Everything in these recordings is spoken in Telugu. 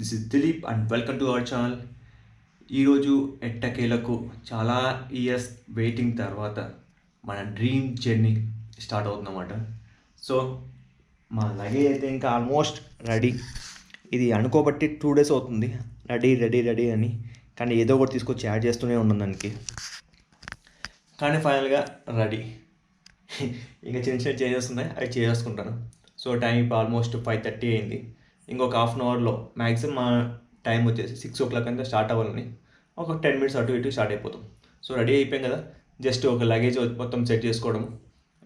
This is Dilip and welcome to our channel. ఈరోజు ఎట్టకేలకు చాలా ఇయర్స్ వెయిటింగ్ తర్వాత మన డ్రీమ్ జర్నీ స్టార్ట్ అవుతుందన్నమాట. సో మా లగేజ్ అయితే ఇంకా ఆల్మోస్ట్ రెడీ. ఇది అనుకోబట్టి 2 days అవుతుంది రెడీ అని, కానీ ఏదో ఒకటి తీసుకొచ్చి యాడ్ చేస్తూనే ఉన్నాం దానికి. కానీ ఫైనల్గా రెడీ. ఇంకా చిన్న చిన్న చేంజెస్ ఉన్నాయి, అవి చేసుకుంటాను. సో టైం ఇప్పుడు ఆల్మోస్ట్ 5:30 అయింది. ఇంకొక హాఫ్ అన్ అవర్లో మ్యాక్సిమం మా టైం వచ్చేసి 6 o'clock అంతా స్టార్ట్ అవ్వాలని, ఒక 10 minutes అటు ఇటు స్టార్ట్ అయిపోతాం. సో రెడీ అయిపోయాం కదా, జస్ట్ ఒక లగేజ్ మొత్తం సెట్ చేసుకోవడం,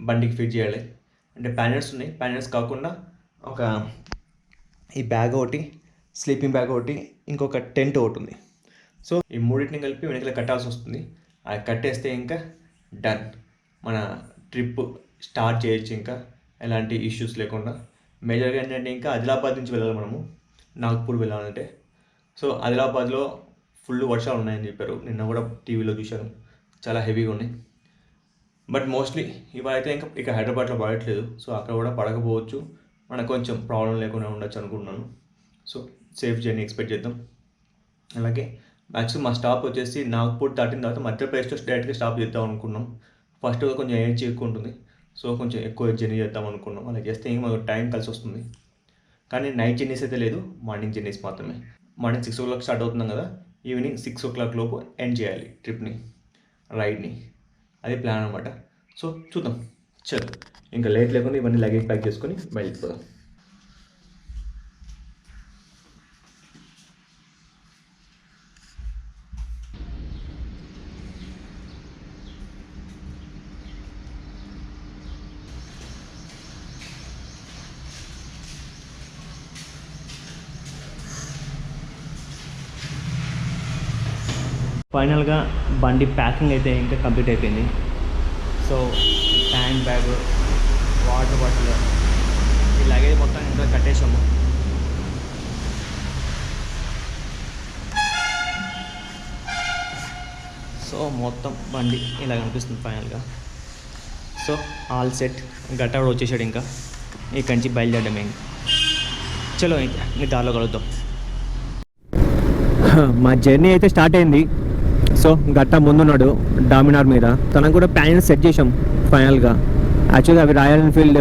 బండికి ఫిట్ చేయాలి. అంటే ప్యానెట్స్ ఉన్నాయి, ప్యానెట్స్ కాకుండా ఒక ఈ బ్యాగ్ ఒకటి, స్లీపింగ్ బ్యాగ్ ఒకటి, ఇంకొక టెంట్ ఒకటి ఉంది. సో ఈ మూడింటిని కలిపి వెనకాల కట్టాల్సి వస్తుంది. అది కట్టేస్తే ఇంకా డన్, మన ట్రిప్ స్టార్ట్ చేయొచ్చు ఇంకా ఎలాంటి ఇష్యూస్ లేకుండా. మేజర్గా ఏంటంటే ఇంకా ఆదిలాబాద్ నుంచి వెళ్ళాలి మనము, నాగ్పూర్ వెళ్ళాలంటే. సో ఆదిలాబాద్లో ఫుల్ వర్షాలు ఉన్నాయని చెప్పారు, నిన్న కూడా టీవీలో చూశాను, చాలా హెవీగా ఉన్నాయి. బట్ మోస్ట్లీ ఇవైతే ఇంకా ఇక హైదరాబాద్లో పడట్లేదు, సో అక్కడ కూడా పడకపోవచ్చు, మనకు కొంచెం ప్రాబ్లం లేకుండా ఉండొచ్చు అనుకుంటున్నాను. సో సేఫ్ జర్నీ ఎక్స్పెక్ట్ చేద్దాం. అలాగే మ్యాక్సిమం మా స్టాప్ వచ్చేసి నాగ్పూర్ దాటిన తర్వాత మధ్యప్రదేశ్లో డైరెక్ట్గా స్టాప్ చేద్దాం అనుకున్నాం. ఫస్ట్ కొంచెం ఎనర్జీ ఎక్కువ ఉంటుంది, సో కొంచెం ఎక్కువ జర్నీ చేద్దాం అనుకున్నాం. అలా చేస్తే ఇంకా మాకు టైం కలిసి వస్తుంది. కానీ నైట్ జర్నీస్ అయితే లేదు, మార్నింగ్ జర్నీస్ మాత్రమే. మార్నింగ్ 6 o'clock స్టార్ట్ అవుతున్నాం కదా, ఈవినింగ్ 6 o'clock లోపు ఎండ్ చేయాలి ట్రిప్ని, రైడ్ని. అది ప్లాన్ అనమాట. సో చూద్దాం, చలో ఇంకా లేట్ లేకుండా ఇవన్నీ లగేజ్ ప్యాక్ చేసుకొని బయలుదేరిపోదాం. ఫైనల్గా బండి ప్యాకింగ్ అయితే ఇంకా కంప్లీట్ అయిపోయింది. So hand bag, water bottle, ఈ లగేజ్ మొత్తం ఇంకా కట్టేసాము. సో మొత్తం బండి ఇలా కనిపిస్తుంది ఫైనల్గా. సో ఆల్ సెట్, గట్ట కూడా వచ్చేసాడు. ఇంకా ఇక్కడి నుంచి బయలుదేరడమే. ఇంకా చలో ఇంకా దారిలో కలుద్దాం. మా జర్నీ అయితే స్టార్ట్ అయింది. సో గట్ట ముందున్నాడు డామినార్ మీద, తనకు కూడా ప్యానెల్స్ సెట్ చేసాం ఫైనల్గా. యాక్చువల్గా అవి రాయల్ ఎన్ఫీల్డ్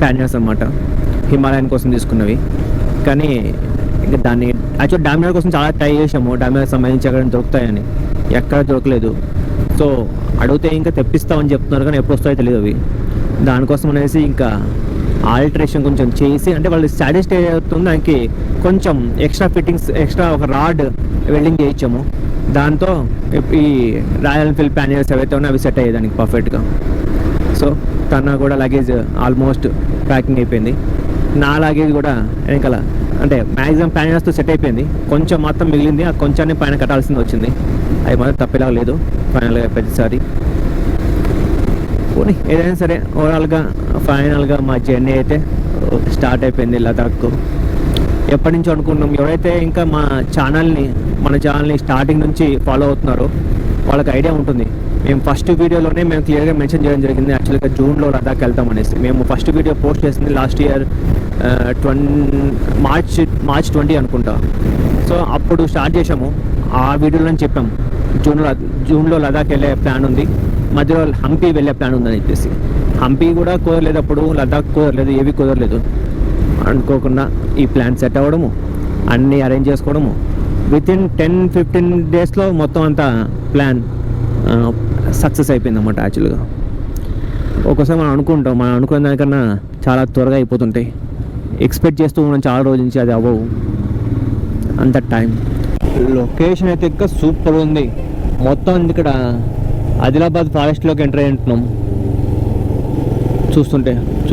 ప్యానెల్స్ అన్నమాట, హిమాలయన్ కోసం తీసుకున్నవి. కానీ ఇంకా దాన్ని యాక్చువల్ డామినార్ కోసం చాలా ట్రై చేసాము, డామినార్ సంబంధించి ఎక్కడ దొరుకుతాయని, ఎక్కడ దొరకలేదు. సో అడిగితే ఇంకా తెప్పిస్తామని చెప్తున్నారు, కానీ ఎప్పుడు వస్తాయో తెలియదు అవి. దానికోసం అనేసి ఇంకా ఆల్టరేషన్ కొంచెం చేసి, అంటే వాళ్ళు సాటిస్ఫై అవుతుంది దానికి కొంచెం ఎక్స్ట్రా ఫిట్టింగ్స్, ఎక్స్ట్రా ఒక రాడ్ వెల్డింగ్ చేయించాము. దాంతో ఈ రాయల్ ఎన్ఫీల్డ్ ప్యానెల్స్ ఏవైతే ఉన్నాయో అవి సెట్ అయ్యేదానికి పర్ఫెక్ట్గా. సో తన కూడా లగేజ్ ఆల్మోస్ట్ ప్యాకింగ్ అయిపోయింది. నా లగేజ్ కూడా వెనకాల అంటే మ్యాక్సిమం ప్యానెల్స్తో సెట్ అయిపోయింది. కొంచెం మాత్రం మిగిలింది, ఆ కొంచెాన్ని పైన కట్టాల్సింది వచ్చింది. అది మాత్రం తప్పేలా లేదు ఫైనల్గా ప్రతిసారి. పోనీ ఏదైనా సరే ఓవరాల్గా ఫైనల్గా మా జర్నీ అయితే స్టార్ట్ అయిపోయింది లదాఖ్కు. ఎప్పటి నుంచో అనుకున్నాం, ఎవరైతే ఇంకా మన ఛానల్ని స్టార్టింగ్ నుంచి ఫాలో అవుతున్నారో వాళ్ళకి ఐడియా ఉంటుంది. మేము ఫస్ట్ వీడియోలోనే మేము క్లియర్గా మెన్షన్ చేయడం జరిగింది, యాక్చువల్గా జూన్లో లదాఖ్ వెళ్తామనేసి. మేము ఫస్ట్ వీడియో పోస్ట్ చేసింది లాస్ట్ ఇయర్ మార్చ్ 20 అనుకుంటా. సో అప్పుడు స్టార్ట్ చేసాము. ఆ వీడియోలో చెప్పాం జూన్లో లదాఖ్ వెళ్ళే ప్లాన్ ఉంది, మధ్యలో హంపీ వెళ్ళే ప్లాన్ ఉందని చెప్పేసి. హంపీ కూడా కుదరలేదు అప్పుడు, లదాఖ్ కుదరలేదు, ఏవి కుదరలేదు. అనుకోకుండా ఈ ప్లాన్ సెట్ అవ్వడము, అన్నీ అరేంజ్ చేసుకోవడము, వితిన్ 10-15 daysలో మొత్తం అంతా ప్లాన్ సక్సెస్ అయిపోయింది అన్నమాట. యాక్చువల్గా ఒక్కోసారి మనం అనుకున్న దానికన్నా చాలా త్వరగా అయిపోతుంటాయి. ఎక్స్పెక్ట్ చేస్తూ ఉన్నాం చాలా రోజుల నుంచి, అది అవ్వవు అంత టైం. లొకేషన్ అయితే ఇంకా సూపర్ ఉంది. మొత్తం ఇక్కడ ఆదిలాబాద్ ఫారెస్ట్లోకి ఎంటర్ అయి ఉంటున్నాం.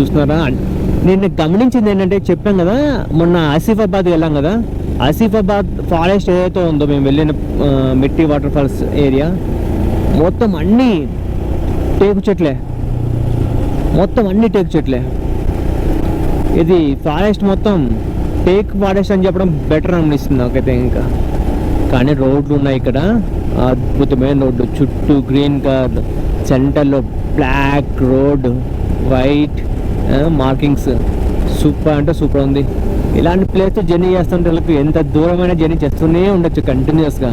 చూస్తున్నారా? నేను గమనించింది ఏంటంటే, చెప్పాం కదా మొన్న ఆసిఫాబాద్ వెళ్ళాం కదా, ఆసిఫాబాద్ ఫారెస్ట్ ఏదైతే ఉందో మేము వెళ్ళిన మిట్టి వాటర్ ఫాల్స్ ఏరియా, మొత్తం అన్నీ టేకు చెట్లే. ఇది ఫారెస్ట్ మొత్తం టేక్ ఫారెస్ట్ అని చెప్పడం బెటర్ అనిపిస్తుంది నాకైతే. ఇంకా కానీ రోడ్లు ఉన్నాయి ఇక్కడ, అద్భుతమైన రోడ్డు, చుట్టూ గ్రీన్ కలర్, సెంటర్లో black road, white markings, super అంటే సూపర్ ఉంది. ఇలాంటి ప్లేస్ జర్నీ చేస్తుంటే వాళ్ళకి ఎంత దూరమైన జర్నీ చేస్తూనే ఉండొచ్చు కంటిన్యూస్గా.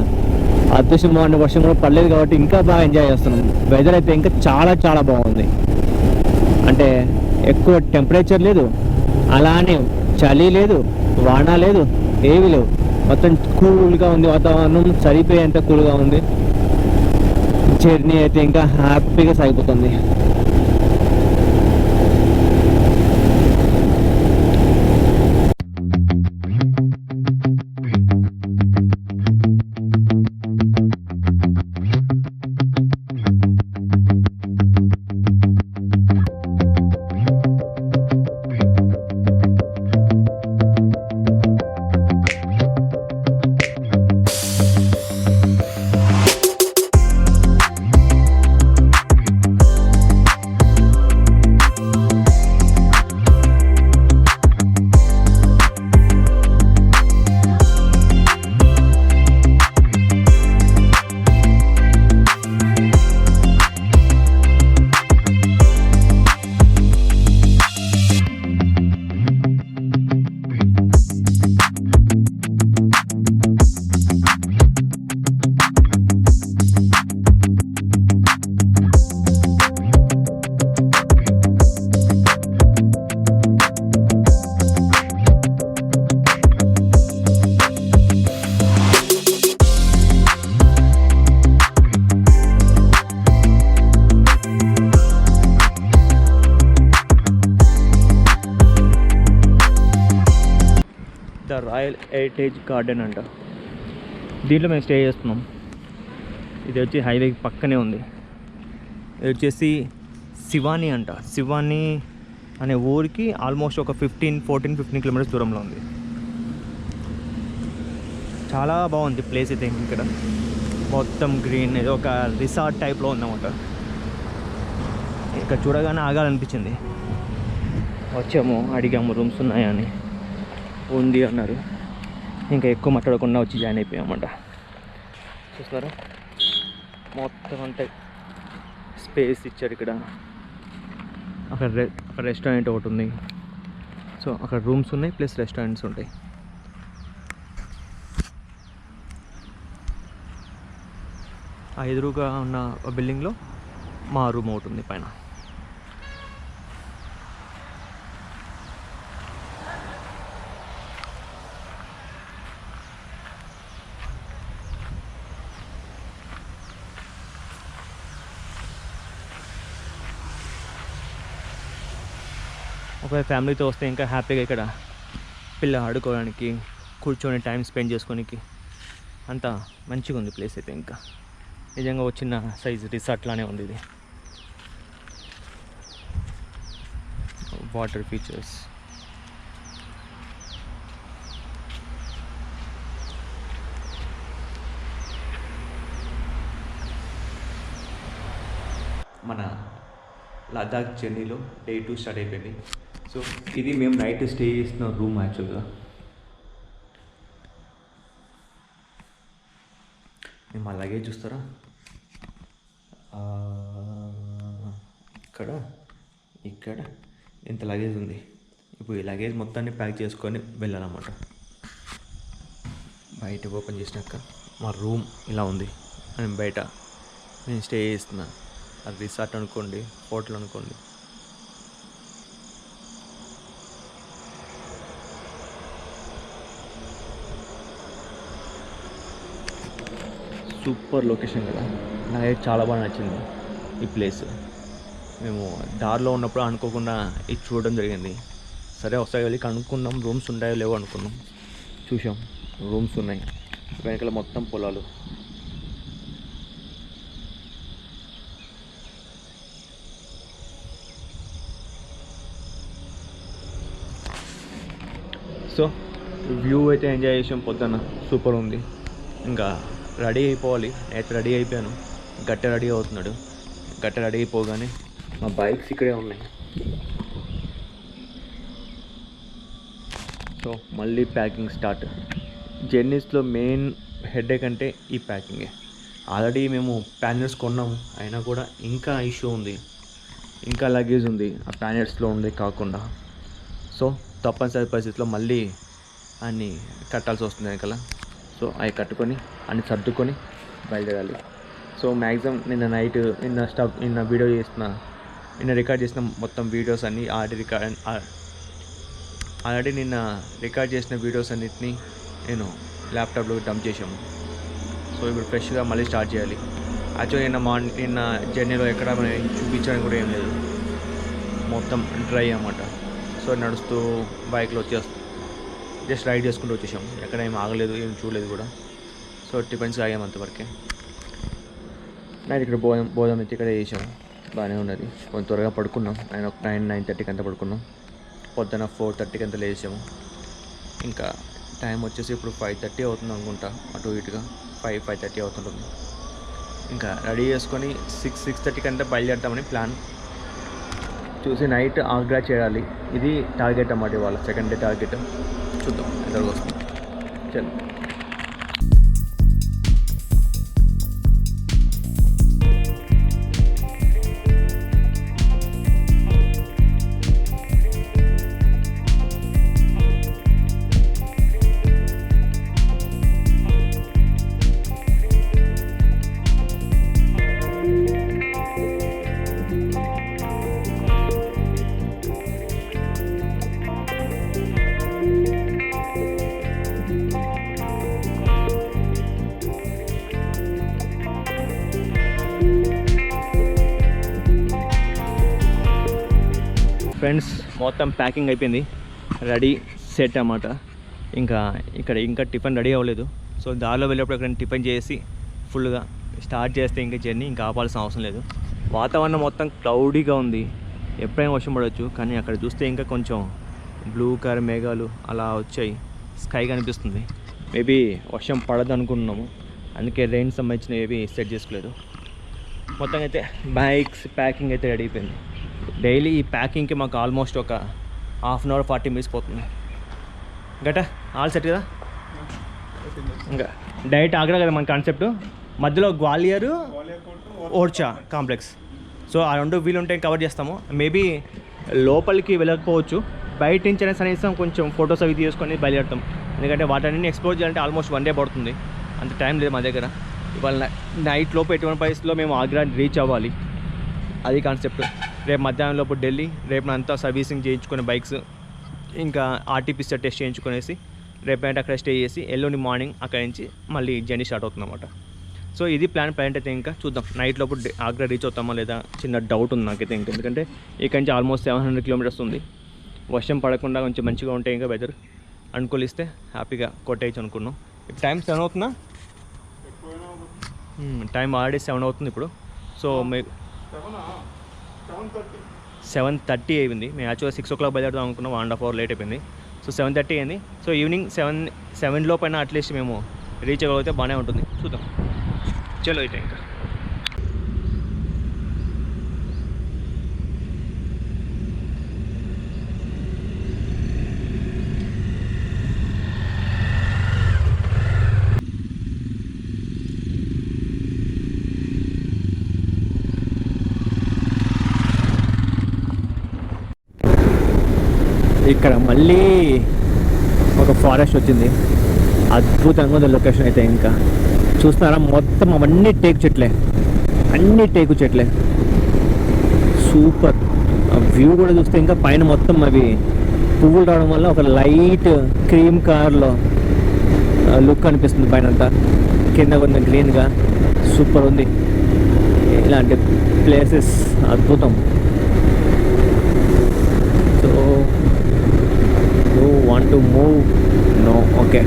అదృష్టం బాగుంది, వర్షం కూడా పడలేదు కాబట్టి ఇంకా బాగా ఎంజాయ్ చేస్తున్నాం. వెదర్ అయితే ఇంకా చాలా చాలా బాగుంది. అంటే ఎక్కువ టెంపరేచర్ లేదు, అలానే చలి లేదు, వాన లేదు, ఏవి లేవు. మొత్తం కూల్గా ఉంది వాతావరణం, సరిపోయేంత కూల్గా ఉంది. జర్నీ అయితే ఇంకా హ్యాపీగా సాగిపోతుంది. ద రాయల్ హెరిటేజ్ గార్డెన్ అంట. దీంట్లో మేము స్టే చేస్తున్నాం. ఇది వచ్చి హైవే పక్కనే ఉంది. ఇది వచ్చేసి శివాని అంట. శివాని అనే ఊరికి ఆల్మోస్ట్ ఒక 15 కిలోమీటర్స్ దూరంలో ఉంది. చాలా బాగుంది ప్లేస్ అయితే. ఇక్కడ మొత్తం గ్రీన్, ఏదో ఒక రిసార్ట్ టైప్లో ఉందన్నమాట. ఇక్కడ చూడగానే ఆగాలనిపించింది. వచ్చాము, అడిగాము రూమ్స్ ఉన్నాయా అని. ఉంది అన్నారు. ఇంకా ఎక్కువ మాట్లాడకుండా వచ్చి జాయిన్ అయిపోయామన్నమాట. చూస్తున్నారా, మొత్తం అంతా స్పేస్ ఇచ్చారు ఇక్కడ. అక్కడ రెస్టారెంట్ ఒకటి ఉంది. సో అక్కడ రూమ్స్ ఉన్నాయి, ప్లస్ రెస్టారెంట్స్ ఉంటాయి. ఆ ఎదురుగా ఉన్న బిల్డింగ్లో మా రూమ్ ఒకటి ఉంది పైన. ఒకవేళ ఫ్యామిలీతో వస్తే ఇంకా హ్యాపీగా ఇక్కడ పిల్ల ఆడుకోవడానికి, కూర్చొని టైం స్పెండ్ చేసుకోనికి అంతా మంచిగా ఉంది ప్లేస్ అయితే. ఇంకా నిజంగా వచ్చిన సైజ్ రిసార్ట్ లానే ఉంది ఇది. వాటర్ ఫీచర్స్, మన లదాఖ్ జర్నీలో డే 2 స్టార్ట్ అయిపోయింది. సో ఇది మేము నైట్ స్టే చేసిన రూమ్. యాక్చువల్గా మేము మా లగేజ్ చూస్తారా, ఇక్కడ ఇంత లగేజ్ ఉంది. ఇప్పుడు ఈ లగేజ్ మొత్తాన్ని ప్యాక్ చేసుకొని వెళ్ళాలన్నమాట. బయట ఓపెన్ చేసినాక మా రూమ్ ఇలా ఉంది. నేను బయట నేను స్టే చేస్తున్నా. అది రిసార్ట్ అనుకోండి, హోటల్ అనుకోండి. సూపర్ లొకేషన్ కదా, నాకైతే చాలా బాగా నచ్చింది ఈ ప్లేస్. మేము దారిలో ఉన్నప్పుడు అనుకోకుండా ఇది చూడడం జరిగింది. సరే ఒకసారి వెళ్ళి కనుక్కున్నాం రూమ్స్ ఉంటాయో లేవో అనుకున్నాం. చూసాం రూమ్స్ ఉన్నాయి. వెనకాల మొత్తం పొలాలు. సో వ్యూ అయితే ఎంజాయ్ చేసాం. పొద్దున్న సూపర్ ఉంది. ఇంకా రెడీ అయిపోవాలి. నేనైతే రెడీ అయిపోయాను. గట్ట రెడీ అవుతున్నాడు. గట్ట రెడీ అయిపోగానే మా బైక్స్ ఇక్కడే ఉన్నాయి. సో మళ్ళీ ప్యాకింగ్ స్టార్ట్. జర్నీస్లో మెయిన్ హెడేక్ అంటే ఈ ప్యాకింగే. ఆల్రెడీ మేము ప్యానెట్స్ కొన్నాము, అయినా కూడా ఇంకా ఇష్యూ ఉంది, ఇంకా లగేజ్ ఉంది ఆ ప్యానెట్స్లో ఉంది కాకుండా. సో తప్పనిసరి పరిస్థితిలో మళ్ళీ అన్నీ కట్టాల్సి వస్తుంది వెనకాల. సో అవి కట్టుకొని అన్ని సర్దుకొని బయలుదేరాలి. సో మ్యాక్సిమం నిన్న వీడియో రికార్డ్ చేసిన మొత్తం వీడియోస్ అన్నీ ఆల్రెడీ నిన్న రికార్డ్ చేసిన వీడియోస్ అన్నిటినీ నేను ల్యాప్టాప్లో డంప్ చేసాము. సో ఇప్పుడు ఫ్రెష్గా మళ్ళీ స్టార్ట్ చేయాలి. యాక్చువల్లీ నిన్న జర్నీలో ఎక్కడ చూపించడానికి కూడా ఏం లేదు, మొత్తం డ్రై అన్నమాట. సో నడుస్తూ బైక్లో జస్ట్ రైడ్ చేసుకుంటూ వచ్చేసాము. ఎక్కడ ఏం ఆగలేదు, ఏం చూడలేదు కూడా. సో టిఫిన్స్ ఆగాము అంతవరకే. నైట్ ఇక్కడ భోజనం అయితే ఇక్కడ చేసాము, బాగానే ఉన్నది. కొంచెం త్వరగా పడుకున్నాం. 9:30కి అంతా పడుకున్నాం. పొద్దున 4:30కి అంతా లేచాము. ఇంకా టైం వచ్చేసి ఇప్పుడు 5:30 అవుతుంది అనుకుంటా, అటు ఇటుగా 5:30 అవుతుంటుంది. ఇంకా రెడీ చేసుకొని 6:30కి అంతా బయలుదేరుతామని ప్లాన్. చూసి నైట్ ఆగ్రా చేయాలి. ఇది టార్గెట్ అన్నమాట, ఇవాళ సెకండ్ డే టార్గెట్. చూద్దాం ఎక్కడికి వస్తుంది. చలో. ఫ్రెండ్స్ మొత్తం ప్యాకింగ్ అయిపోయింది, రెడీ సెట్ అన్నమాట. ఇంకా టిఫిన్ రెడీ అవ్వలేదు. సో దారిలో వెళ్ళేప్పుడు అక్కడ టిఫిన్ చేసి ఫుల్గా స్టార్ట్ చేస్తే ఇంకా జర్నీ ఇంకా ఆపాల్సిన అవసరం లేదు. వాతావరణం మొత్తం క్లౌడీగా ఉంది, ఎప్పుడైనా వర్షం పడవచ్చు. కానీ అక్కడ చూస్తే ఇంకా కొంచెం బ్లూ కలర్ మేఘాలు అలా వచ్చాయి, స్కై కనిపిస్తుంది. మేబీ వర్షం పడదు అనుకుంటున్నాము, అందుకే రెయిన్ సంబంధించిన ఏవి సెట్ చేసుకోలేదు. మొత్తంగా అయితే బైక్స్ ప్యాకింగ్ అయితే రెడీ అయిపోయింది. డైలీ ఈ ప్యాకింగ్కి మాకు ఆల్మోస్ట్ ఒక 1/2 అవర్ 40 మినిట్స్ పోతుంది. గట్టా ఆల్ సెట్ కదా. ఇంకా డైరెక్ట్ ఆగ్రా కదా మన కాన్సెప్ట్. మధ్యలో గ్వాలియర్ ఓర్చా కాంప్లెక్స్. సో ఆ రెండు వీలుంటే కవర్ చేస్తాము. మేబీ లోపలికి వెళ్ళకపోవచ్చు, బయట నుంచి అయినా కనీసం కొంచెం ఫొటోస్ అవి తీసుకొని బయలుదేరుతాం. ఎందుకంటే వాటన్ని ఎక్స్ప్లోర్ చేయాలంటే ఆల్మోస్ట్ 1 డే పడుతుంది, అంత టైం లేదు మా దగ్గర. ఇవాళ నైట్ లోపు ఎటువంటి పరిస్థితుల్లో మేము ఆగ్రా రీచ్ అవ్వాలి, అది కాన్సెప్ట్. రేపు మధ్యాహ్నం లోపు ఢిల్లీ, రేపు అంతా సర్వీసింగ్ చేయించుకునే బైక్స్, ఇంకా ఆర్టీపీసీఆర్ టెస్ట్ చేయించుకునేసి రేపు నైట్ అక్కడ స్టే చేసి ఎల్లుండి మార్నింగ్ అక్కడి నుంచి మళ్ళీ జర్నీ స్టార్ట్ అవుతుంది అన్నమాట. సో ఇది ప్లాన్ అయితే ఇంకా చూద్దాం. నైట్ లోపు ఆగ్రా రీచ్ అవుతామా లేదా చిన్న డౌట్ ఉంది నాకైతే. ఇంకా ఎందుకంటే ఇక్కడి నుంచి ఆల్మోస్ట్ 700 కిలోమీటర్స్ ఉంది. వర్షం పడకుండా కొంచెం మంచిగా ఉంటే ఇంకా బెటర్. అనుకూలిస్తే హ్యాపీగా కొట్టేయచ్చు అనుకున్నాం. టైం 7 అవుతుందా? టైం ఆల్రెడీ 7 అవుతుంది ఇప్పుడు. సో 7:30 అయింది. మేము యాక్చువల్గా 6 o'clock బయలుదేరుదాం అనుకున్నాం, 1.5 hour లేట్ అయిపోయింది. సో 7:30 అయింది. సో ఈవినింగ్ 7 లోపైనా అట్లీస్ట్ మేము రీచ్ అవ్వగలిగితే బాగానే ఉంటుంది. చూద్దాం. చలో అయితే ఇంకా ఇక్కడ మళ్ళీ ఒక ఫారెస్ట్ వచ్చింది. అద్భుతంగా ఉంది లొకేషన్ అయితే. ఇంకా చూస్తున్నారా, మొత్తం అవన్నీ టేకు చెట్లే, అన్ని టేకు చెట్లే. సూపర్. వ్యూ కూడా చూస్తే ఇంకా పైన మొత్తం అవి పువ్వులు రావడం వల్ల ఒక లైట్ క్రీమ్ కలర్లో లుక్ అనిపిస్తుంది పైన అంతా. కింద కొంచెం గ్రీన్గా సూపర్ ఉంది. ఇలాంటి ప్లేసెస్ అద్భుతం. So want to move? No. Okay.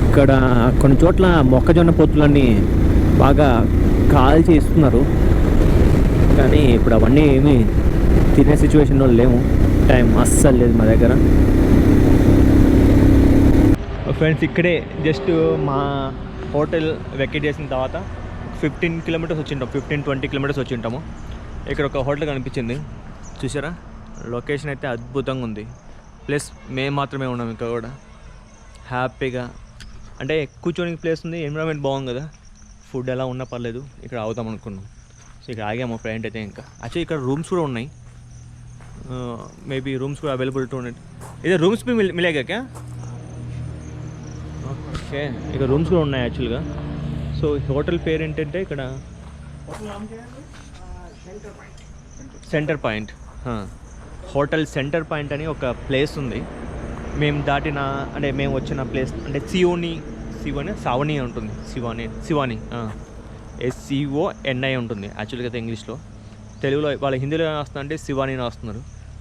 ఇక్కడ కొన్ని చోట్ల మొక్కజొన్న పొత్తులన్నీ బాగా కాల్చి ఇస్తున్నారు, కానీ ఇప్పుడు అవన్నీ ఏమీ తినే సిచ్యువేషన్లో లేము. టైం అస్సలు లేదు మా దగ్గర. ఫ్రెండ్స్ ఇక్కడే జస్ట్ మా హోటల్ వెకేట్ చేసిన తర్వాత 15 kilometers వచ్చింటాం, 15-20 kilometers వచ్చింటాము. ఇక్కడ ఒక హోటల్ కనిపించింది, చూసారా? లొకేషన్ అయితే అద్భుతంగా ఉంది. ప్లస్ మేము మాత్రమే ఉన్నాం ఇంకా కూడా హ్యాపీగా. అంటే కూర్చోనికి ప్లేస్ ఉంది, ఎన్విరాన్మెంట్ బాగుంది కదా. ఫుడ్ ఎలా ఉన్నా పర్లేదు, ఇక్కడ ఆగుతాం అనుకున్నాం. సో ఇక్కడ ఆగాము ఫ్రెండ్ అయితే. ఇంకా యాక్చువల్లీ ఇక్కడ రూమ్స్ కూడా ఉన్నాయి, मे बी रूम्स కూడా అవైలబుల్ టు ఉన్నాయి. ఇదే రూమ్స్ भी मिलेगा क्या? ఓకే, ఇక రూమ్స్ కూడా ఉన్నాయి యాక్చువల్గా. సో హోటల్ పేరు ఏంటంటే ఇక్కడ centre point, hotel centre point అని ఒక ప్లేస్ ఉంది. మేము దాటిన అంటే మేము వచ్చిన ప్లేస్ అంటే సావని ఉంటుంది. శివాని SCONI ఉంటుంది యాక్చువల్గా అయితే ఇంగ్లీష్లో. తెలుగులో వాళ్ళ హిందీలో వస్తుంది అంటే శివాని వస్తున్నారు.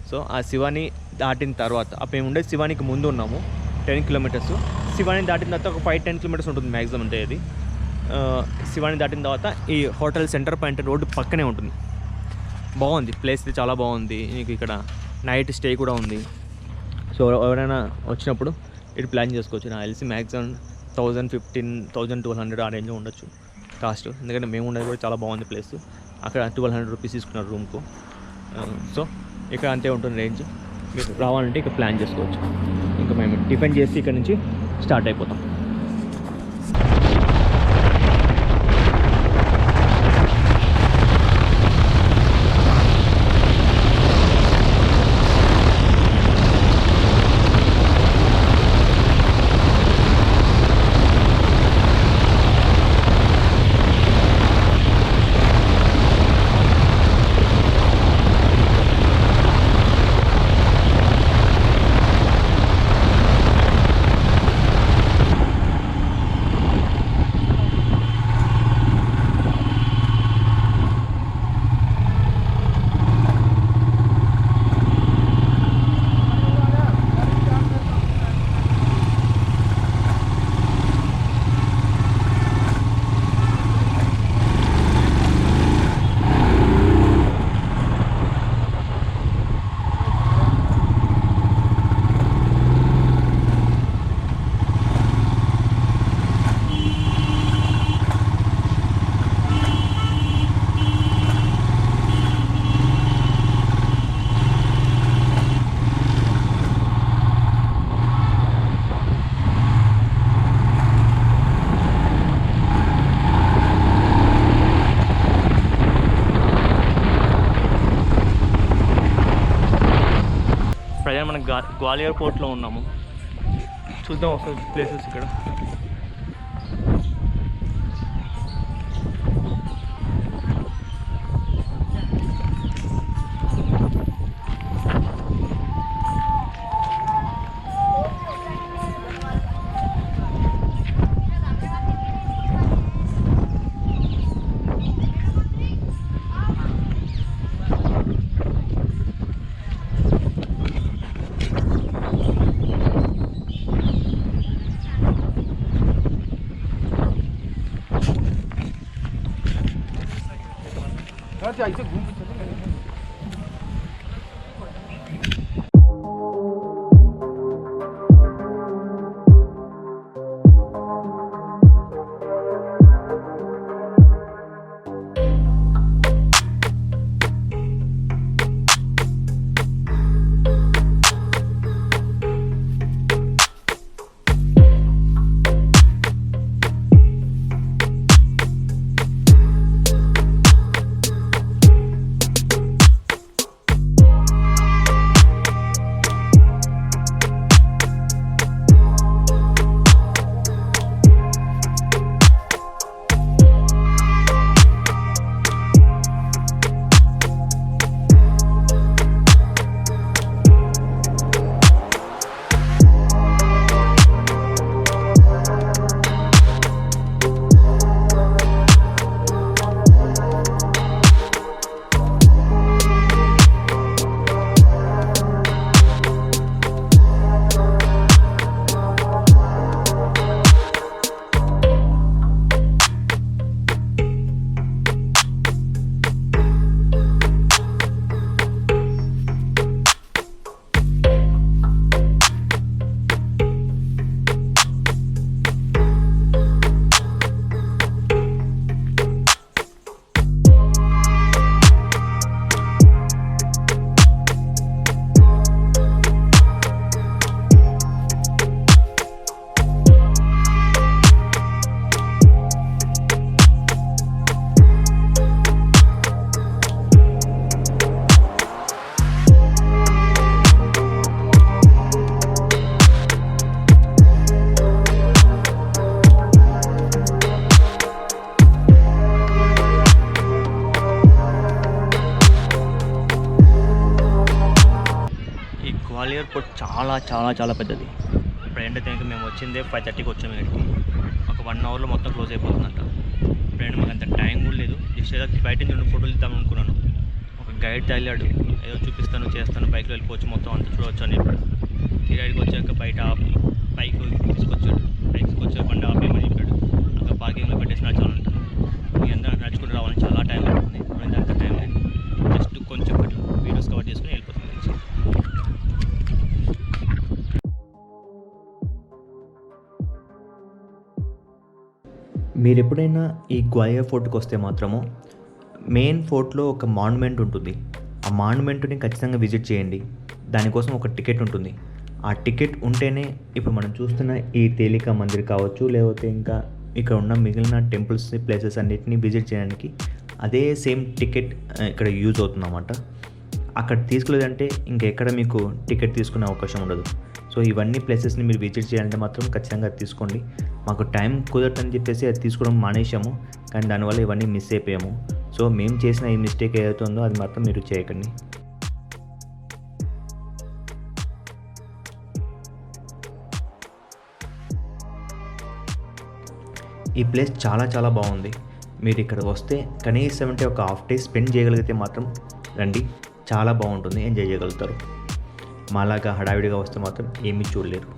సో ఆ శివాని దాటిన తర్వాత మేము ఉండేది శివానికి ముందు ఉన్నాము 10 కిలోమీటర్స్. శివాని దాటిన తర్వాత ఒక 5-10 కిలోమీటర్స్ ఉంటుంది మ్యాక్సిమం అంటే అది. శివాని దాటిన తర్వాత ఈ హోటల్ సెంటర్ పాయింట్ రోడ్డు పక్కనే ఉంటుంది. బాగుంది ప్లేస్, చాలా బాగుంది. మీకు ఇక్కడ నైట్ స్టే కూడా ఉంది. సో ఎవరైనా వచ్చినప్పుడు ఇటు ప్లాన్ చేసుకోవచ్చు. నాకు తెలిసి మ్యాక్సిమం 1015-1200 ఆ రేంజ్లో ఉండొచ్చు కాస్ట్. ఎందుకంటే మేము ఉండేది కూడా చాలా బాగుంది ప్లేస్. అక్కడ 1200 రూపీస్ తీసుకున్నారు రూమ్కు. సో ఇక్కడ అంతే ఉంటుంది రేంజ్. మీరు రావాలంటే ఇక్కడ ప్లాన్ చేసుకోవచ్చు. ఇంకా మేము టిఫిన్ చేసి ఇక్కడ నుంచి స్టార్ట్ అయిపోతాం. ప్రజెంట్ మనం గ్వాలియర్ పోర్ట్లో ఉన్నాము. చూద్దాం ఒకసారి ప్లేసెస్ ఇక్కడ. ऐसे घूम के चलेंगे। ఎయిర్పోర్ట్ చాలా చాలా చాలా పెద్దది. ఇప్పుడు ఏంటంటే మేము వచ్చిందే 5:30కి వచ్చాము ఇక్కడికి. ఒక 1 అవర్లో మొత్తం క్లోజ్ అయిపోతుందంట. ఇప్పుడైనా మాకు అంత టైం కూడా లేదు. జస్ట్ ఏదో బయట నుంచి 2 ఫోటోలు ఇద్దాం అనుకున్నాను. ఒక గైడ్ తగిలాడు, ఏదో చూపిస్తాను చేస్తాను, బైక్లో వెళ్ళిపోవచ్చు మొత్తం అంత చూడవచ్చు అని చెప్పాడు. తిరిగి వచ్చాక బయట బైక్ తీసుకొచ్చాడు, బండి ఆపేయమని చెప్పాడు. అక్కడ పార్కింగ్లో పెట్టేసి నడచాలంట. మీ అందరూ నడుచుకుంటూ రావాలని చాలా టైం పడుతుంది. మనకి అంత టైం లేదు. జస్ట్ కొంచెం అట్లా వీడియోస్ కవర్ చేసుకుని వెళ్ళిపోతుంది. మీరు ఎప్పుడైనా ఈ గ్వాలియర్ ఫోర్ట్కి వస్తే మాత్రము మెయిన్ ఫోర్ట్లో ఒక మాన్యుమెంట్ ఉంటుంది. ఆ మాన్యుమెంట్ని ఖచ్చితంగా విజిట్ చేయండి. దానికోసం ఒక టికెట్ ఉంటుంది. ఆ టికెట్ ఉంటేనే ఇప్పుడు మనం చూస్తున్న ఈ తేలిక మందిర్ కావచ్చు, లేకపోతే ఇంకా ఇక్కడ ఉన్న మిగిలిన టెంపుల్స్ ప్లేసెస్ అన్నిటిని విజిట్ చేయడానికి అదే సేమ్ టికెట్ ఇక్కడ యూజ్ అవుతుందన్నమాట. అక్కడ తీసుకోలేదంటే ఇంకెక్కడ మీకు టికెట్ తీసుకునే అవకాశం ఉండదు. సో ఇవన్నీ ప్లేసెస్ని మీరు విజిట్ చేయాలంటే మాత్రం ఖచ్చితంగా అది తీసుకోండి. మాకు టైం కుదరటని చెప్పేసి అది తీసుకోవడం మానేసాము, కానీ దానివల్ల ఇవన్నీ మిస్ అయిపోయాము. సో మేము చేసిన ఈ మిస్టేక్ ఏదైతుందో అది మాత్రం మీరు చేయకండి. ఈ ప్లేస్ చాలా చాలా బాగుంది. మీరు ఇక్కడ వస్తే కనీసం అంటే ఒక హాఫ్ డే స్పెండ్ చేయగలిగితే మాత్రం రండి, చాలా బాగుంటుంది, ఎంజాయ్ చేయగలుగుతారు. మాలాగా హడావిడిగా వస్తే మాత్రం ఏమీ చూడలేరు.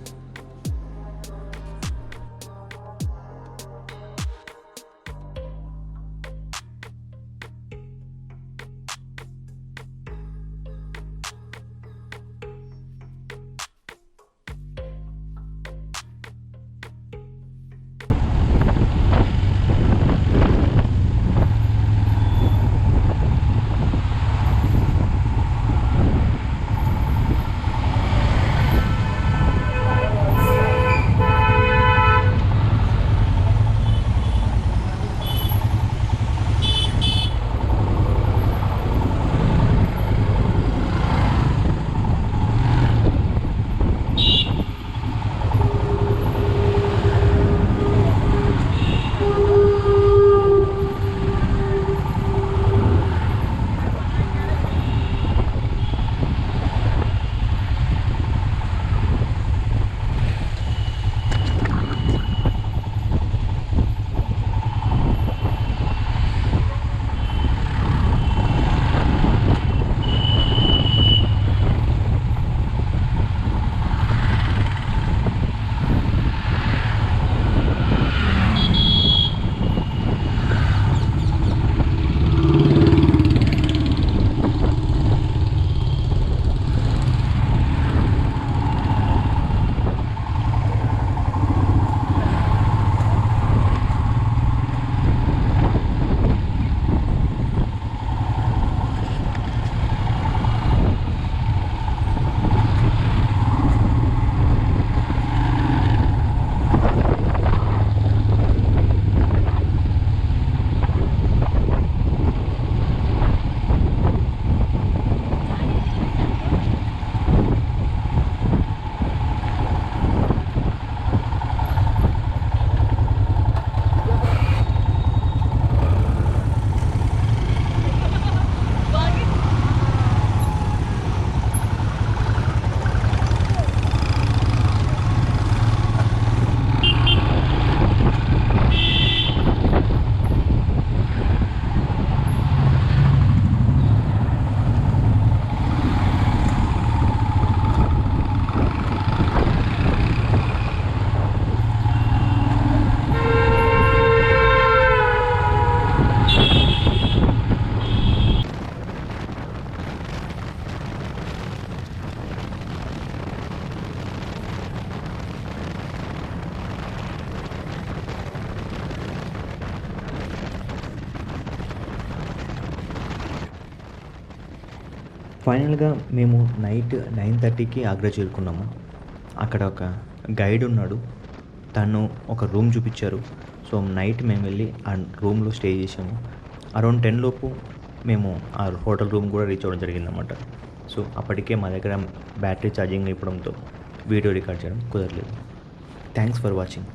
ఫైనల్గా మేము నైట్ 9:30కి ఆగ్రా చేరుకున్నాము. అక్కడ ఒక గైడ్ ఉన్నాడు, తను ఒక రూమ్ చూపించారు. సో నైట్ మేము వెళ్ళి ఆ రూమ్లో స్టే చేసాము. అరౌండ్ 10 లోపు మేము ఆ హోటల్ రూమ్ కూడా రీచ్ అవ్వడం జరిగిందన్నమాట. సో అప్పటికే మా దగ్గర బ్యాటరీ ఛార్జింగ్ అయిపోవడంతో వీడియో రికార్డ్ చేయడం కుదరలేదు. Thanks for watching.